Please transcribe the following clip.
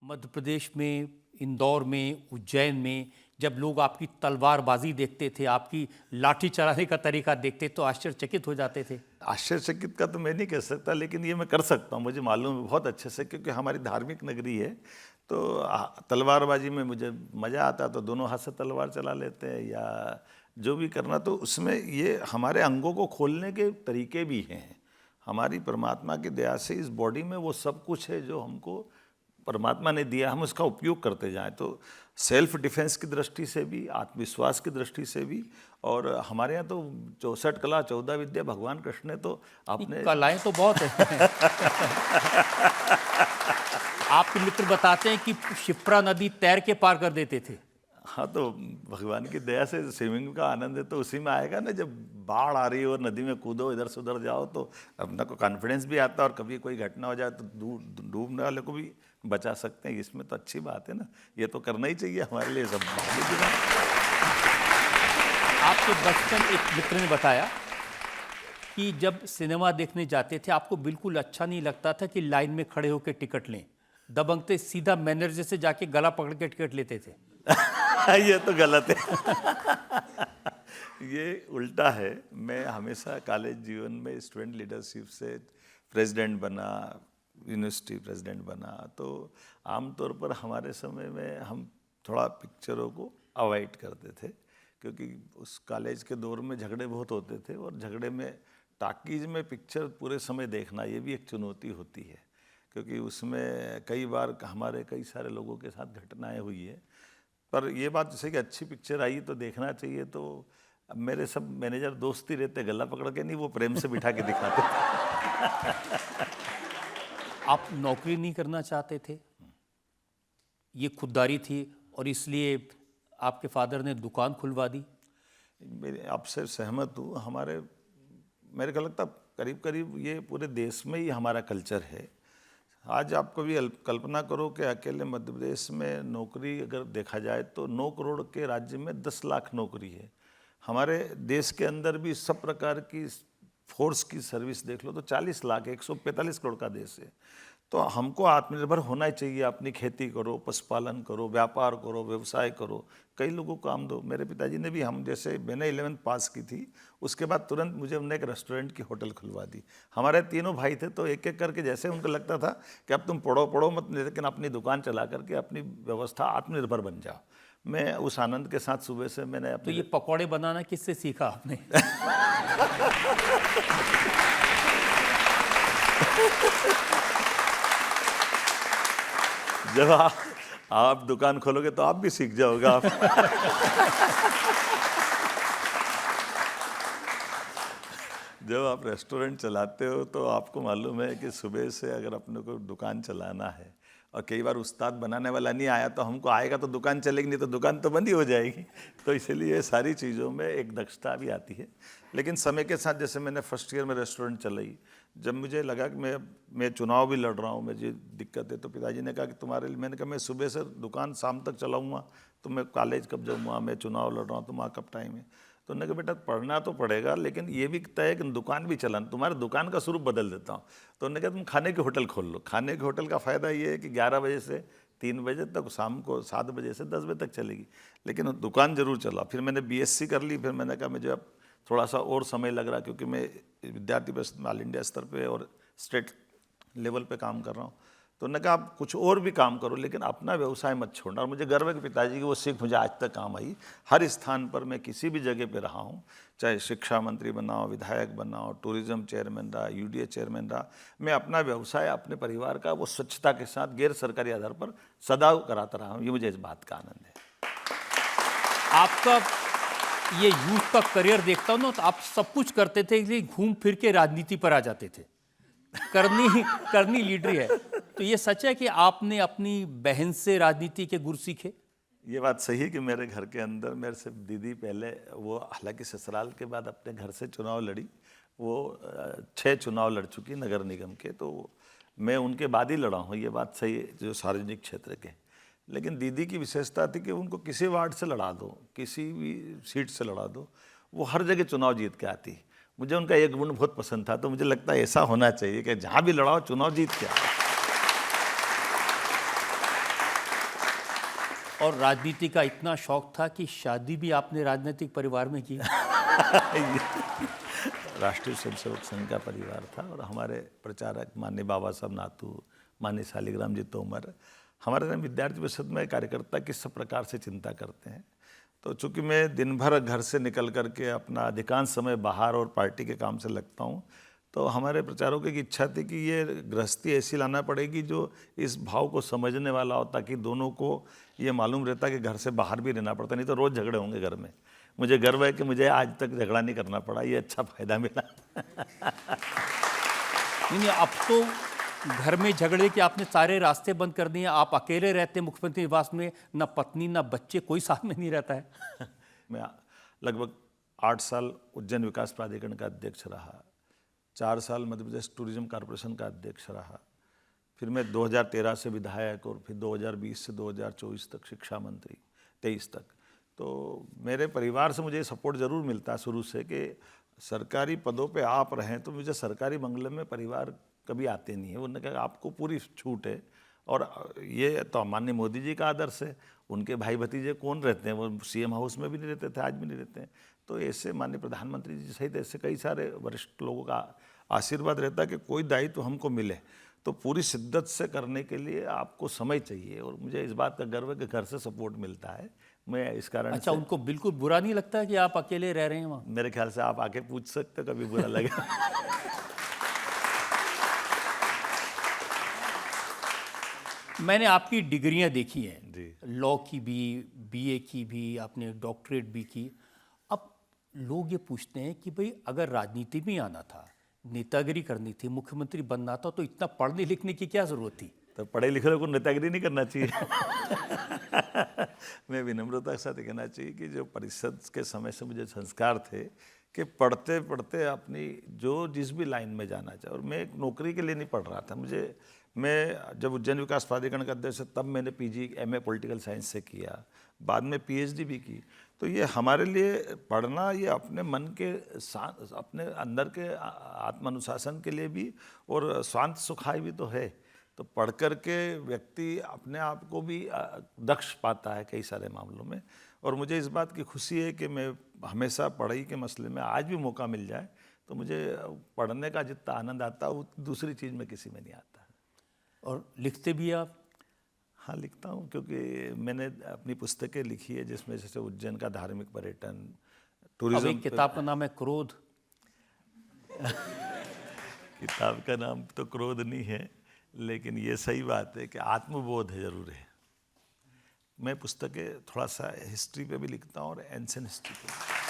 मध्य प्रदेश में, इंदौर में, उज्जैन में जब लोग आपकी तलवारबाजी देखते थे, आपकी लाठी चलाने का तरीका देखते तो आश्चर्यचकित हो जाते थे। आश्चर्यचकित का तो मैं नहीं कह सकता, लेकिन ये मैं कर सकता हूँ, मुझे मालूम है बहुत अच्छे से, क्योंकि हमारी धार्मिक नगरी है। तो तलवारबाजी में मुझे मज़ा आता, तो दोनों हाथ से तलवार चला लेते हैं या जो भी करना। तो उसमें ये हमारे अंगों को खोलने के तरीके भी हैं। हमारी परमात्मा की दया से इस बॉडी में वो सब कुछ है जो हमको परमात्मा ने दिया, हम उसका उपयोग करते जाएं। तो सेल्फ डिफेंस की दृष्टि से भी, आत्मविश्वास की दृष्टि से भी, और हमारे यहाँ तो 64 कला 14 विद्या भगवान कृष्ण ने तो आपने कलाएं तो बहुत है। आपके मित्र बताते हैं कि शिप्रा नदी तैर के पार कर देते थे। हाँ, तो भगवान की दया से स्विमिंग का आनंद है तो उसी में आएगा ना। जब बाढ़ आ रही है और नदी में कूदो, इधर से उधर जाओ, तो अपना को कॉन्फिडेंस भी आता है, और कभी कोई घटना हो जाए तो डूबने वाले को भी बचा सकते हैं। इसमें तो अच्छी बात है ना, ये तो करना ही चाहिए हमारे लिए सब। आपके बचपन एक मित्र ने बताया कि जब सिनेमा देखने जाते थे आपको बिल्कुल अच्छा नहीं लगता था कि लाइन में खड़े होकर टिकट लें, दबंगते सीधा मैनेजर से जाके गला पकड़ के टिकट लेते थे। ये तो गलत है। ये उल्टा है। मैं हमेशा कॉलेज जीवन में स्टूडेंट लीडरशिप से प्रेसिडेंट बना, यूनिवर्सिटी प्रेसिडेंट बना। तो आमतौर पर हमारे समय में हम थोड़ा पिक्चरों को अवॉइड करते थे, क्योंकि उस कॉलेज के दौर में झगड़े बहुत होते थे, और झगड़े में टाकीज में पिक्चर पूरे समय देखना ये भी एक चुनौती होती है, क्योंकि उसमें कई बार हमारे कई सारे लोगों के साथ घटनाएं हुई है। पर ये बात जैसे कि अच्छी पिक्चर आई तो देखना चाहिए। तो मेरे सब मैनेजर दोस्त ही रहते, गला पकड़ के नहीं, वो प्रेम से बिठा के दिखाते थे। आप नौकरी नहीं करना चाहते थे, ये खुददारी थी और इसलिए आपके फादर ने दुकान खुलवा दी। मेरे आपसे सहमत हूँ। मेरे को लगता करीब करीब ये पूरे देश में ही हमारा कल्चर है। आज आप कभी कल्पना करो कि अकेले मध्य प्रदेश में नौकरी अगर देखा जाए तो 9 करोड़ के राज्य में 10 लाख नौकरी है। हमारे देश के अंदर भी सब प्रकार की फोर्स की सर्विस देख लो तो 40 लाख, 145 करोड़ का देश है। तो हमको आत्मनिर्भर होना ही चाहिए। अपनी खेती करो, पशुपालन करो, व्यापार करो, व्यवसाय करो, कई लोगों को काम दो। मेरे पिताजी ने भी, हम जैसे मैंने 11th पास की थी, उसके बाद तुरंत मुझे उन्होंने एक रेस्टोरेंट की होटल खुलवा दी। हमारे तीनों भाई थे, तो एक एक करके जैसे उनको लगता था कि अब तुम पढ़ो मत, लेकिन अपनी दुकान चला करके अपनी व्यवस्था आत्मनिर्भर बन जाओ। मैं उस आनंद के साथ सुबह से मैंने तो ये पकौड़े बनाना किससे सीखा आपने? जब आप दुकान खोलोगे तो आप भी सीख जाओगे। आप जब आप रेस्टोरेंट चलाते हो तो आपको मालूम है कि सुबह से अगर अपने को दुकान चलाना है, और कई बार उस्ताद बनाने वाला नहीं आया तो हमको आएगा तो दुकान चलेगी, नहीं तो दुकान तो बंद ही हो जाएगी। तो इसलिए सारी चीज़ों में एक दक्षता भी आती है। लेकिन समय के साथ, जैसे मैंने फर्स्ट ईयर में रेस्टोरेंट चलाई, जब मुझे लगा कि मैं चुनाव भी लड़ रहा हूँ, मुझे दिक्कत है, तो पिताजी ने कहा कि तुम्हारे लिए, मैंने कहा मैं सुबह से दुकान शाम तक चलाऊँगा, तो मैं कॉलेज कब जाऊँगा, मैं चुनाव लड़ रहा हूँ, तो वहाँ कब टाइम है। तो उन्होंने कहा बेटा पढ़ना तो पड़ेगा, लेकिन ये भी तय है कि दुकान भी चलाना, तुम्हारे दुकान का स्वरूप बदल देता हूँ। तो उन्होंने कहा तुम खाने की होटल खोल लो। खाने की होटल का फ़ायदा ये है कि 11 बजे से 3 बजे तक, शाम को 7 बजे से 10 बजे तक चलेगी, लेकिन दुकान जरूर चला। फिर मैंने BSc कर ली। फिर मैंने कहा मुझे अब थोड़ा सा और समय लग रहा, क्योंकि मैं विद्यार्थी परिषद में ऑल इंडिया स्तर पे और स्टेट लेवल पे काम कर रहा हूँ। तो उन्होंने कहा आप कुछ और भी काम करो, लेकिन अपना व्यवसाय मत छोड़ना। और मुझे गर्व है कि पिताजी की वो सीख मुझे आज तक काम आई। हर स्थान पर मैं किसी भी जगह पे रहा हूँ, चाहे शिक्षा मंत्री बनाओ, विधायक बनाओ, टूरिज्म चेयरमैन रहा, UDA चेयरमैन रहा, मैं अपना व्यवसाय अपने परिवार का वो स्वच्छता के साथ गैर सरकारी आधार पर सदैव कराता रहा हूँ। ये मुझे इस बात का आनंद है। आपका ये यूथ का करियर देखता हूँ ना, तो आप सब कुछ करते थे, इसलिए घूम फिर के राजनीति पर आ जाते थे। करनी लीडरी है। तो ये सच है कि आपने अपनी बहन से राजनीति के गुर सीखे? ये बात सही है कि मेरे घर के अंदर मेरे से दीदी पहले, वो हालांकि ससुराल के बाद अपने घर से चुनाव लड़ी, वो 6 चुनाव लड़ चुकी नगर निगम के, तो मैं उनके बाद ही लड़ा हूँ, ये बात सही है, जो सार्वजनिक क्षेत्र के। लेकिन दीदी की विशेषता थी कि उनको किसी वार्ड से लड़ा दो, किसी भी सीट से लड़ा दो, वो हर जगह चुनाव जीत के आती। मुझे उनका एक गुण बहुत पसंद था, तो मुझे लगता है ऐसा होना चाहिए कि जहाँ भी लड़ाओ चुनाव जीत के आओ। और राजनीति का इतना शौक था कि शादी भी आपने राजनीतिक परिवार में की। राष्ट्रीय स्वयंसेवक संघ का परिवार था और हमारे प्रचारक माननीय बाबा साहब नातू, माननीय शालिग्राम जी तोमर, हमारे विद्यार्थी परिषद में कार्यकर्ता किस प्रकार से चिंता करते हैं। तो चूंकि मैं दिन भर घर से निकल करके अपना अधिकांश समय बाहर और पार्टी के काम से लगता हूँ, तो हमारे प्रचारकों की इच्छा थी कि ये गृहस्थी ऐसी लाना पड़ेगी जो इस भाव को समझने वाला हो, ताकि दोनों को ये मालूम रहता कि घर से बाहर भी रहना पड़ता, नहीं तो रोज़ झगड़े होंगे घर में। मुझे गर्व है कि मुझे आज तक झगड़ा नहीं करना पड़ा, ये अच्छा फायदा मिला। नहीं, अब तो घर में झगड़े के आपने सारे रास्ते बंद कर दिए। आप अकेले रहते हैं मुख्यमंत्री निवास में, ना पत्नी ना बच्चे, कोई साथ में नहीं रहता है। मैं लगभग 8 साल उज्जैन विकास प्राधिकरण का अध्यक्ष रहा, 4 साल मध्य प्रदेश टूरिज्म कॉर्पोरेशन का अध्यक्ष रहा, फिर मैं 2013 से विधायक और फिर 2020 से 2024 तक शिक्षा मंत्री, 23 तक। तो मेरे परिवार से मुझे सपोर्ट ज़रूर मिलता है शुरू से कि सरकारी पदों पे आप रहें, तो मुझे सरकारी बंगले में परिवार कभी आते नहीं है। उन्होंने कहा आपको पूरी छूट है, और ये तो माननीय मोदी जी का आदर्श है। उनके भाई भतीजे कौन रहते हैं, वो सीएम हाउस में भी नहीं रहते थे, आज भी नहीं रहते हैं। तो ऐसे माननीय प्रधानमंत्री जी सहित ऐसे कई सारे वरिष्ठ लोगों का आशीर्वाद रहता है कि कोई दायित्व हमको मिले तो पूरी शिद्दत से करने के लिए आपको समय चाहिए, और मुझे इस बात का गर्व है कि घर से सपोर्ट मिलता है। मैं इस कारण अच्छा, उनको बिल्कुल बुरा नहीं लगता है कि आप अकेले रह रहे हैं वहाँ? मेरे ख्याल से आप आके पूछ सकते हो, कभी बुरा लगे। मैंने आपकी डिग्रियां देखी हैं, जी। लॉ की भी, बीए की भी, आपने डॉक्टरेट भी की। अब लोग ये पूछते हैं कि भाई अगर राजनीति में आना था, नेतागिरी करनी थी, मुख्यमंत्री बनना था, तो इतना पढ़ने लिखने की क्या जरूरत थी? तो पढ़े लिखे को नेतागिरी नहीं करना चाहिए। मैं विनम्रता के साथ कहना चाहिए कि जो परिषद के समय से मुझे संस्कार थे कि पढ़ते पढ़ते अपनी जो जिस भी लाइन में जाना चाहे, और मैं एक नौकरी के लिए नहीं पढ़ रहा था। मैं जब उज्जैन विकास प्राधिकरण का अध्यक्ष तब मैंने पीजी एमए पॉलिटिकल साइंस से किया, बाद में पीएचडी भी की। तो ये हमारे लिए पढ़ना, ये अपने मन के अपने अंदर के आत्मानुशासन के लिए भी और स्वांत सुखाय भी तो है। तो पढ़ कर के व्यक्ति अपने आप को भी दक्ष पाता है कई सारे मामलों में, और मुझे इस बात की खुशी है कि मैं हमेशा पढ़ाई के मसले में आज भी मौका मिल जाए तो मुझे पढ़ने का जितना आनंद आता है वो दूसरी चीज़ में किसी में नहीं आता है। और लिखते भी आप? हाँ, लिखता हूँ, क्योंकि मैंने अपनी पुस्तकें लिखी है जिसमें जैसे उज्जैन का धार्मिक पर्यटन, टूरिज्म। एक किताब का नाम है क्रोध। किताब का नाम तो क्रोध नहीं है, लेकिन ये सही बात है कि आत्मबोध जरूर है। मैं पुस्तकें थोड़ा सा हिस्ट्री पे भी लिखता हूँ और एंशिएंट हिस्ट्री पे।